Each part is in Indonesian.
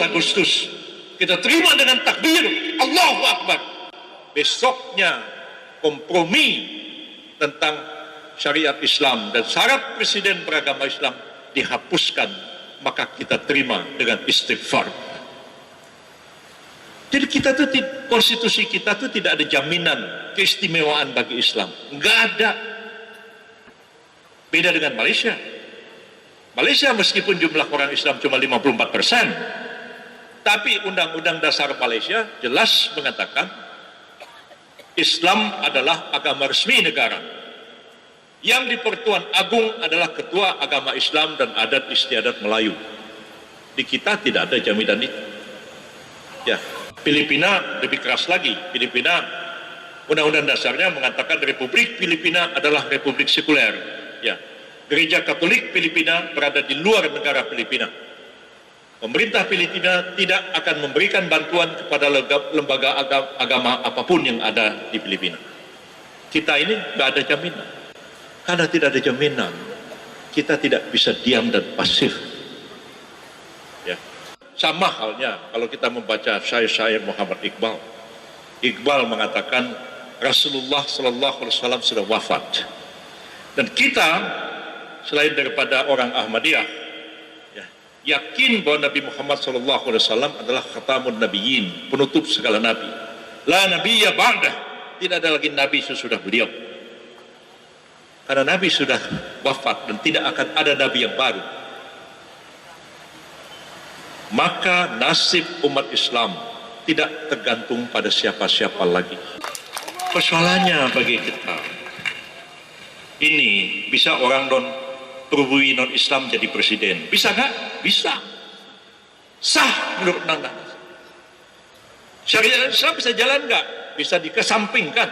Agustus kita terima dengan takbir Allahu Akbar. Besoknya kompromi tentang syariat Islam dan syarat presiden beragama Islam dihapuskan, maka kita terima dengan istighfar. Jadi kita tuh, konstitusi kita tuh tidak ada jaminan keistimewaan bagi Islam, nggak ada. Beda dengan Malaysia. Malaysia meskipun jumlah orang Islam cuma 54%, tapi Undang-Undang Dasar Malaysia jelas mengatakan Islam adalah agama resmi negara. Yang di Pertuan Agung adalah Ketua Agama Islam dan Adat Istiadat Melayu. Di kita tidak ada jaminan itu. Ya, Filipina lebih keras lagi. Filipina, Undang-Undang Dasarnya mengatakan Republik Filipina adalah republik sekuler. Ya, Gereja Katolik Filipina berada di luar negara Filipina. Pemerintah Filipina tidak akan memberikan bantuan kepada lembaga agama apapun yang ada di Filipina. Kita ini nggak ada jaminan. Karena tidak ada jaminan, kita tidak bisa diam dan pasif. Ya. Sama halnya kalau kita membaca syair-syair Muhammad Iqbal. Iqbal mengatakan Rasulullah Sallallahu Alaihi Wasallam sudah wafat. Dan kita selain daripada orang Ahmadiyah, yakin bahwa Nabi Muhammad SAW adalah khatamun nabiyyin, penutup segala nabi. La nabiyya ba'dah, tidak ada lagi nabi sesudah beliau. Karena nabi sudah wafat dan tidak akan ada nabi yang baru. Maka nasib umat Islam tidak tergantung pada siapa-siapa lagi. Persoalannya bagi kita, ini bisa orang pribumi non-Islam jadi presiden. Bisa nggak? Bisa. Sah menurut undang-undang. Syariat Islam bisa jalan nggak? Bisa dikesampingkan.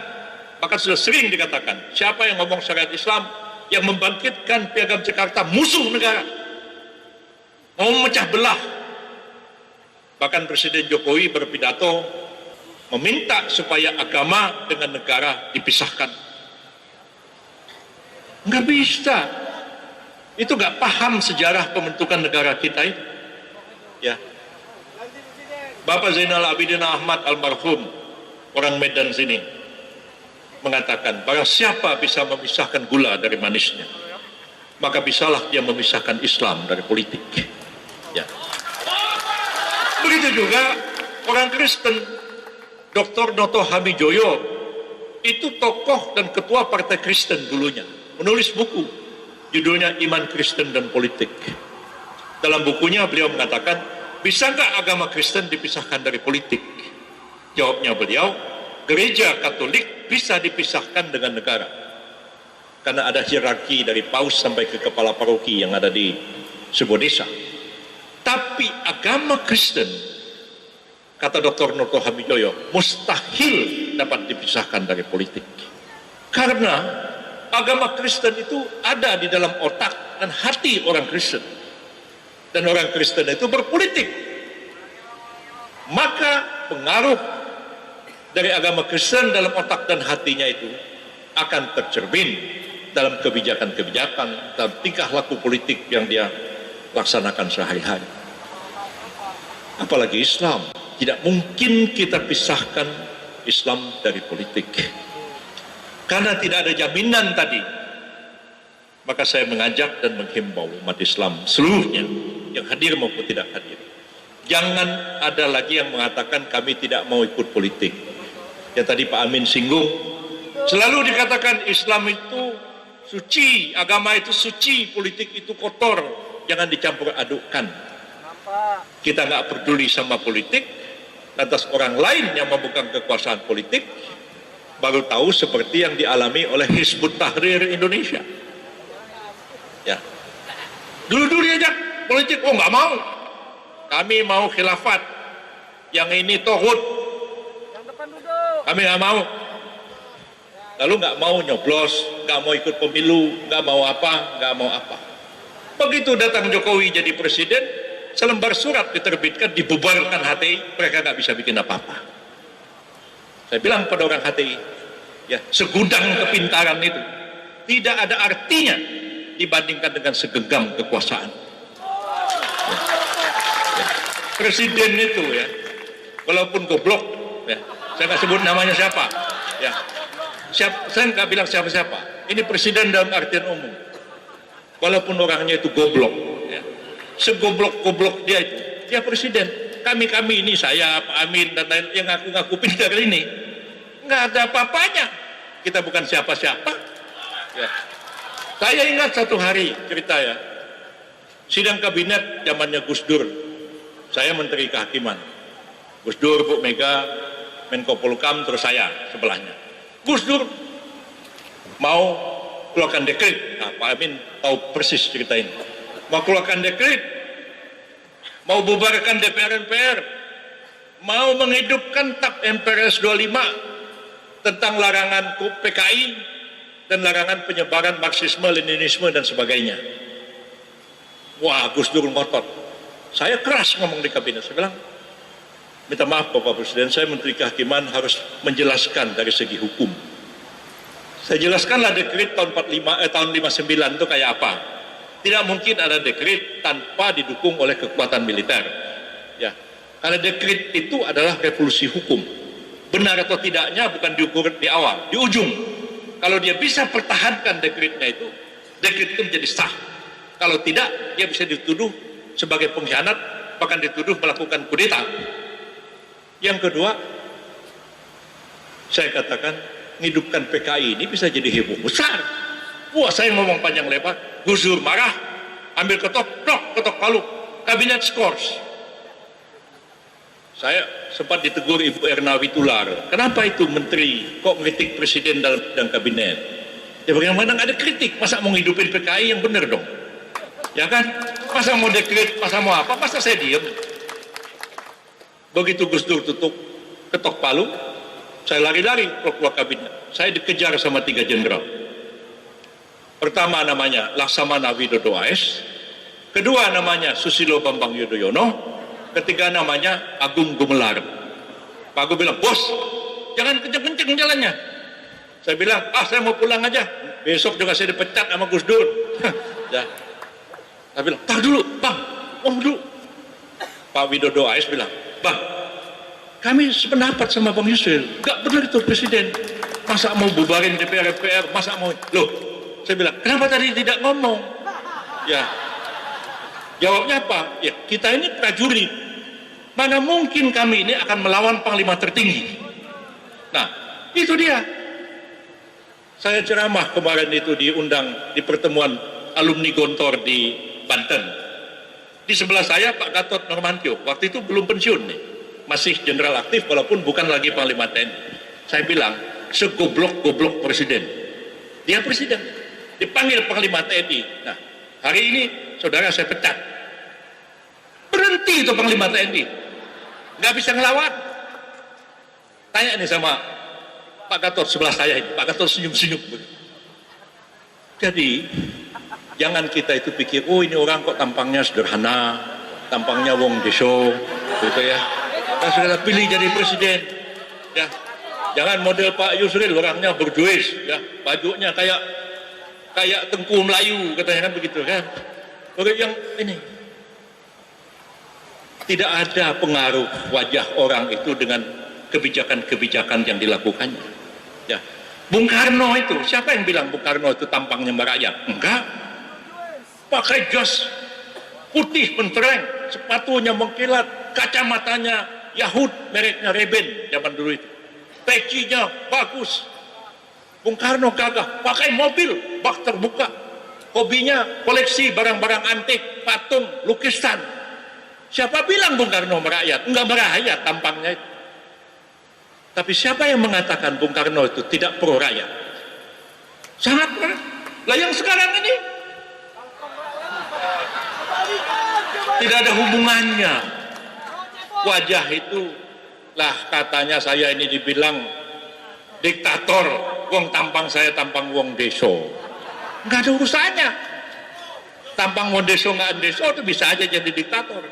Bahkan sudah sering dikatakan, siapa yang ngomong syariat Islam yang membangkitkan Piagam Jakarta musuh negara, mau memecah belah. Bahkan Presiden Jokowi berpidato meminta supaya agama dengan negara dipisahkan. Nggak bisa. Itu nggak paham sejarah pembentukan negara kita itu. Ya. Bapak Zainal Abidin Ahmad almarhum, orang Medan sini, mengatakan barang siapa bisa memisahkan gula dari manisnya, maka bisalah dia memisahkan Islam dari politik. Ya. Begitu juga orang Kristen, Dr. Noto Hamijoyo, itu tokoh dan ketua Partai Kristen dulunya, menulis buku judulnya Iman Kristen dan Politik. Dalam bukunya beliau mengatakan, bisa nggak agama Kristen dipisahkan dari politik? Jawabnya beliau, gereja Katolik bisa dipisahkan dengan negara. Karena ada hierarki dari paus sampai ke kepala paroki yang ada di sebuah desa. Tapi agama Kristen, kata Dr. Noto Hamijoyo, mustahil dapat dipisahkan dari politik. Karena agama Kristen itu ada di dalam otak dan hati orang Kristen. Dan orang Kristen itu berpolitik. Maka pengaruh dari agama Kristen dalam otak dan hatinya itu akan tercermin dalam kebijakan-kebijakan, dalam tingkah laku politik yang dia laksanakan sehari-hari. Apalagi Islam. Tidak mungkin kita pisahkan Islam dari politik. Karena tidak ada jaminan tadi, maka saya mengajak dan menghimbau umat Islam seluruhnya, yang hadir maupun tidak hadir, jangan ada lagi yang mengatakan kami tidak mau ikut politik. Yang tadi Pak Amin singgung, selalu dikatakan Islam itu suci, agama itu suci, politik itu kotor, jangan dicampur adukkan. Kita nggak peduli sama politik, lantas orang lain yang memegang kekuasaan politik baru tahu seperti yang dialami oleh Hizbut Tahrir Indonesia. Ya, dulu aja politik, oh nggak mau, kami mau khilafat, yang ini tohut, kami nggak mau. Lalu nggak mau nyoblos, nggak mau ikut pemilu, nggak mau apa. Begitu datang Jokowi jadi presiden, selembar surat diterbitkan, dibubarkan HTI, mereka nggak bisa bikin apa-apa. Saya bilang pada orang HTI, ya, segudang kepintaran itu tidak ada artinya dibandingkan dengan segenggam kekuasaan. Ya. Ya. presiden itu ya, walaupun goblok, ya, saya nggak sebut namanya siapa, ya, saya nggak bilang siapa-siapa. Ini presiden dalam artian umum. Walaupun orangnya itu goblok, ya, segoblok-goblok dia itu, dia presiden. Kami ini, saya, Pak Amin dan lain yang ngaku-ngaku pintar ini, nggak ada apa-apanya. Kita bukan siapa-siapa. Ya. Saya ingat satu hari cerita ya, sidang kabinet zamannya Gus Dur. Saya Menteri Kehakiman, Gus Dur, Bu Mega, Menko Polhukam, terus saya sebelahnya. Gus Dur mau keluarkan dekret. Nah, Pak Amin tahu persis cerita ini. Mau keluarkan dekret, mau bubarkan DPR-MPR, mau menghidupkan TAP MPRS 25 tentang larangan PKI dan larangan penyebaran Marxisme, Leninisme dan sebagainya. Wah, Gus Dur ngotot. Saya keras ngomong di kabinet. Saya bilang, minta maaf Bapak Presiden, saya Menteri Kehakiman harus menjelaskan dari segi hukum. Saya jelaskanlah dekret tahun 59 itu kayak apa. Tidak mungkin ada dekret tanpa didukung oleh kekuatan militer. Ya, karena dekret itu adalah revolusi hukum. Benar atau tidaknya bukan diukur di awal, di ujung. Kalau dia bisa pertahankan dekretnya itu, dekret itu menjadi sah. Kalau tidak, dia bisa dituduh sebagai pengkhianat, bahkan dituduh melakukan kudeta. Yang kedua, saya katakan, menghidupkan PKI ini bisa jadi heboh besar. Wah, saya ngomong panjang lebar, Gus Dur marah, ambil ketok palu, kabinet skors. Saya sempat ditegur Ibu Erna Witular, kenapa itu menteri kok ngeritik presiden dalam bidang kabinet? Ya bagaimana nggak ada kritik, masa mau ngidupin PKI yang benar dong? Ya kan, masa mau dekret, masa mau apa, masa saya diem? Begitu Gus Dur tutup ketok palu, saya lari-lari keluar kabinet. Saya dikejar sama 3 jenderal. Pertama namanya Laksamana Widodo AS, kedua namanya Susilo Bambang Yudhoyono, ketiga namanya Agung Gumelar. Pak Agung bilang, bos, jangan kenceng-kenceng jalannya. Saya bilang, saya mau pulang aja. Besok juga saya dipecat sama Gus Dur. Ya. Saya bilang, tar dulu, bang, ngomong dulu. Pak Widodo AS bilang, bang, kami sependapat sama Bang Yusril, gak benar itu presiden. Masa mau bubarin DPR, masa mau, loh, saya bilang, kenapa tadi tidak ngomong? Ya, jawabnya apa? Ya, kita ini prajurit. Mana mungkin kami ini akan melawan panglima tertinggi? Nah, itu dia. Saya ceramah kemarin itu diundang di pertemuan alumni Gontor di Banten. Di sebelah saya Pak Gatot Nurmantio, waktu itu belum pensiun nih, masih jenderal aktif walaupun bukan lagi panglima TNI. Saya bilang, segoblok-goblok presiden. Dia presiden, dipanggil panglima TNI. Nah, hari ini saudara saya pecat. Berhenti itu panglima TNI, nggak bisa ngelawan. Tanya nih sama Pak Gatot sebelah saya ini, Pak Gatot senyum-senyum. Jadi jangan kita itu pikir, oh ini orang kok tampangnya sederhana, tampangnya wong deso, gitu ya. Kita sudah pilih jadi presiden, ya. Jangan model Pak Yusril, orangnya berjuis, ya. Bajunya kayak Tengku Melayu, katanya kan begitu kan. Orang yang ini tidak ada pengaruh wajah orang itu dengan kebijakan-kebijakan yang dilakukannya. Ya. Bung Karno itu, siapa yang bilang Bung Karno itu tampangnya merakyat? Enggak. Pakai jas putih mentereng, sepatunya mengkilat, kacamatanya Yahud, mereknya Ray-Ban zaman dulu itu. Pecinya bagus. Bung Karno gagah, pakai mobil, bak terbuka. Hobinya koleksi barang-barang antik, patung, lukisan. Siapa bilang Bung Karno merakyat? Enggak merakyat tampangnya itu. Tapi siapa yang mengatakan Bung Karno itu tidak pro rakyat? Sangat pro. Lah yang sekarang ini tidak ada hubungannya. Wajah itu lah katanya saya ini dibilang diktator, wong tampang saya tampang wong deso. Nggak ada urusannya. Tampang wong deso nggak deso itu bisa aja jadi diktator.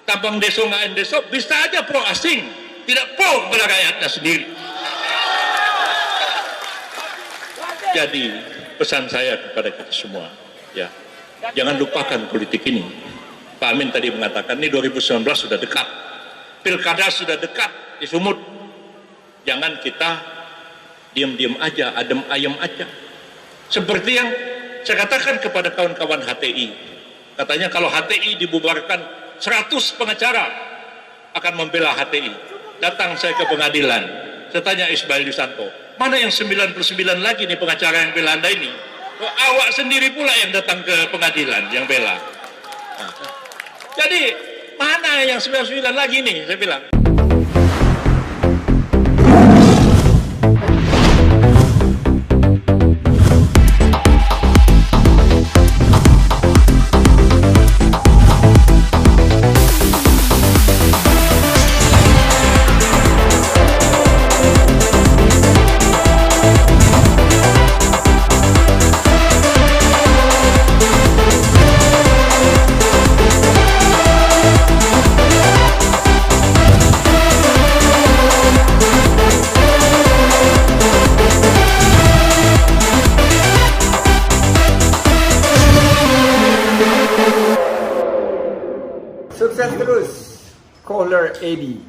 Tampang deso nggak deso bisa aja pro asing, tidak pro kepada rakyatnya sendiri. Jadi pesan saya kepada kita semua, ya, jangan lupakan politik ini. Pak Amin tadi mengatakan ini 2019 sudah dekat, pilkada sudah dekat di Sumut. Jangan kita diam-diam aja, adem ayem aja. Seperti yang saya katakan kepada kawan-kawan HTI. Katanya kalau HTI dibubarkan, 100 pengacara akan membela HTI. Datang saya ke pengadilan. Saya tanya Ismail Yusanto, mana yang 99 lagi nih pengacara yang bela Anda ini? Oh, awak sendiri pula yang datang ke pengadilan yang bela. Nah, jadi mana yang 99 lagi nih, saya bilang. Sukses terus, Caller Eddie.